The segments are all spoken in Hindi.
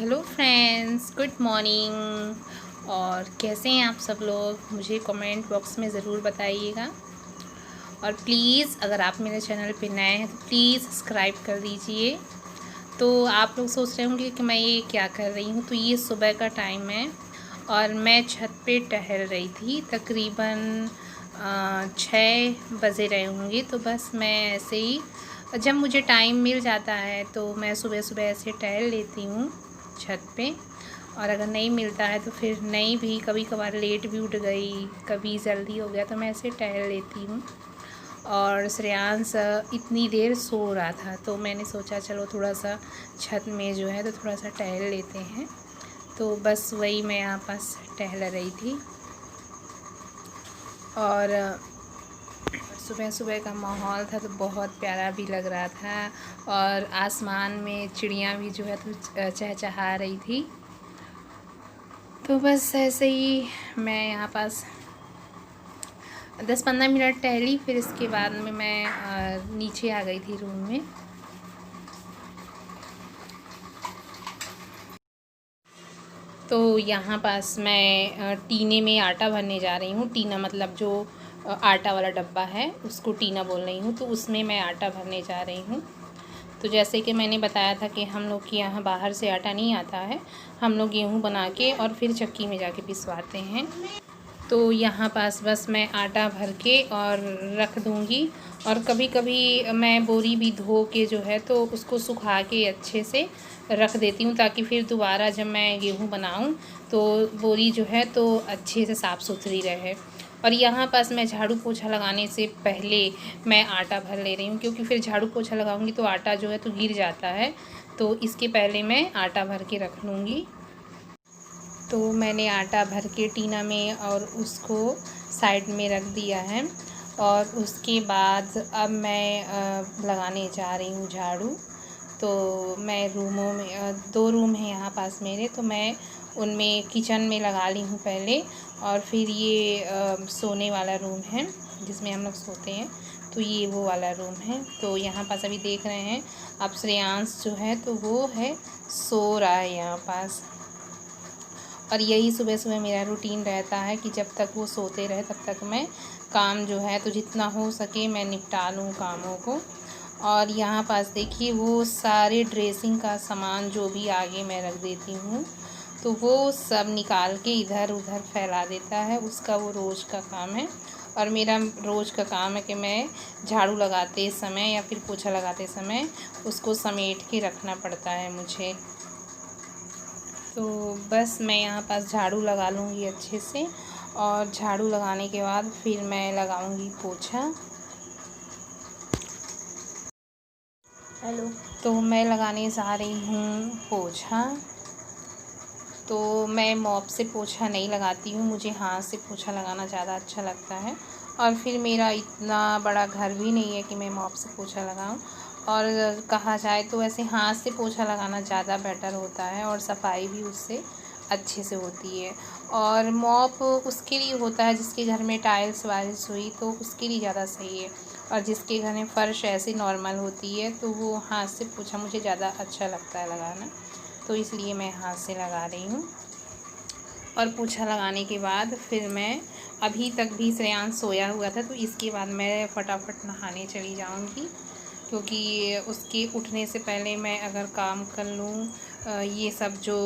Hello friends, good morning. और कैसे हैं आप सब लोग, मुझे कमेंट बॉक्स में ज़रूर बताइएगा। और प्लीज़ अगर आप मेरे चैनल पे नए हैं तो प्लीज़ सब्सक्राइब कर दीजिए। तो आप लोग सोच रहे होंगे कि मैं ये क्या कर रही हूँ। तो ये सुबह का टाइम है और मैं छत पे टहल रही थी। तकरीबन 6 बजे रहे होंगे। तो बस मैं ऐसे ही, जब मुझे टाइम मिल जाता है तो मैं सुबह सुबह ऐसे टहल लेती हूँ छत पे। और अगर नहीं मिलता है तो फिर नहीं भी, कभी कभार लेट भी उठ गई, कभी जल्दी हो गया तो मैं ऐसे टहल लेती हूँ। और श्रेयांश इतनी देर सो रहा था तो मैंने सोचा चलो थोड़ा सा छत में जो है तो थोड़ा सा टहल लेते हैं। तो बस वही मैं यहाँ पास टहल रही थी। और सुबह सुबह का माहौल था तो बहुत प्यारा भी लग रहा था। और आसमान में चिड़ियाँ भी जो है तो चहचहा रही थी। तो बस ऐसे ही मैं यहाँ पास 10-15 मिनट टहली। फिर इसके बाद में मैं नीचे आ गई थी रूम में। तो यहाँ पास मैं टीने में आटा भरने जा रही हूँ। टीना मतलब जो आटा वाला डब्बा है उसको टीना बोल रही हूँ। तो उसमें मैं आटा भरने जा रही हूँ। तो जैसे कि मैंने बताया था कि हम लोग के यहाँ बाहर से आटा नहीं आता है, हम लोग गेहूँ बना के और फिर चक्की में जाके पिसवाते हैं। तो यहाँ पास बस मैं आटा भर के और रख दूँगी। और कभी कभी मैं बोरी भी धो के जो है तो उसको सुखा के अच्छे से रख देती हूँ, ताकि फिर दोबारा जब मैं गेहूँ बनाऊँ तो बोरी जो है तो अच्छे से साफ़ सुथरी रहे। और यहाँ पास मैं झाड़ू पोछा लगाने से पहले मैं आटा भर ले रही हूँ, क्योंकि फिर झाड़ू पोछा लगाऊंगी तो आटा जो है तो गिर जाता है। तो इसके पहले मैं आटा भर के रख लूँगी। तो मैंने आटा भर के टीना में और उसको साइड में रख दिया है। और उसके बाद अब मैं लगाने जा रही हूँ झाड़ू। तो मैं रूमों में 2 रूम हैं यहाँ पास मेरे, तो मैं उनमें किचन में लगा ली हूँ पहले। और फिर ये सोने वाला रूम है जिसमें हम लोग सोते हैं, तो ये वो वाला रूम है। तो यहाँ पास अभी देख रहे हैं अब श्रेयांश जो है तो वो है सो रहा है यहाँ पास। और यही सुबह सुबह मेरा रूटीन रहता है कि जब तक वो सोते रहे तब तक मैं काम जो है तो जितना हो सके मैं निपटा लूँ कामों को। और यहाँ पास देखिए वो सारे ड्रेसिंग का सामान जो भी आगे मैं रख देती हूँ तो वो सब निकाल के इधर उधर फैला देता है। उसका वो रोज़ का काम है। और मेरा रोज़ का काम है कि मैं झाड़ू लगाते समय या फिर पोछा लगाते समय उसको समेट के रखना पड़ता है मुझे। तो बस मैं यहाँ पास झाड़ू लगा लूँगी अच्छे से। और झाड़ू लगाने के बाद फिर मैं लगाऊँगी पोछा। हेलो। तो मैं लगाने जा रही हूँ पोछा। तो मैं मॉप से पोछा नहीं लगाती हूँ, मुझे हाथ से पोछा लगाना ज़्यादा अच्छा लगता है। और फिर मेरा इतना बड़ा घर भी नहीं है कि मैं मॉप से पोछा लगाऊँ। और कहा जाए तो वैसे हाथ से पोछा लगाना ज़्यादा बेटर होता है और सफाई भी उससे अच्छे से होती है। और मॉप उसके लिए होता है जिसके घर में टाइल्स वाइल्स हुई तो उसके लिए ज़्यादा सही है। और जिसके घर में फ़र्श ऐसे नॉर्मल होती है तो वो हाथ से पोछा मुझे ज़्यादा अच्छा लगता है लगाना, तो इसलिए मैं हाथ से लगा रही हूँ। और पोछा लगाने के बाद फिर मैं, अभी तक भी श्रेयांश सोया हुआ था तो इसके बाद मैं फटाफट नहाने चली जाऊँगी, क्योंकि उसके उठने से पहले मैं अगर काम कर लूँ ये सब जो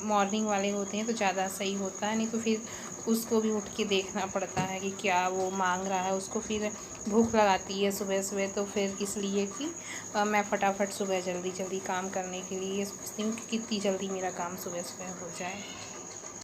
मॉर्निंग वाले होते हैं तो ज़्यादा सही होता है। नहीं तो फिर उसको भी उठ के देखना पड़ता है कि क्या वो मांग रहा है, उसको फिर भूख लगाती है सुबह सुबह। तो फिर इसलिए कि मैं फटाफट सुबह जल्दी जल्दी काम करने के लिए सोचती हूँ कि कितनी जल्दी मेरा काम सुबह सुबह हो जाए।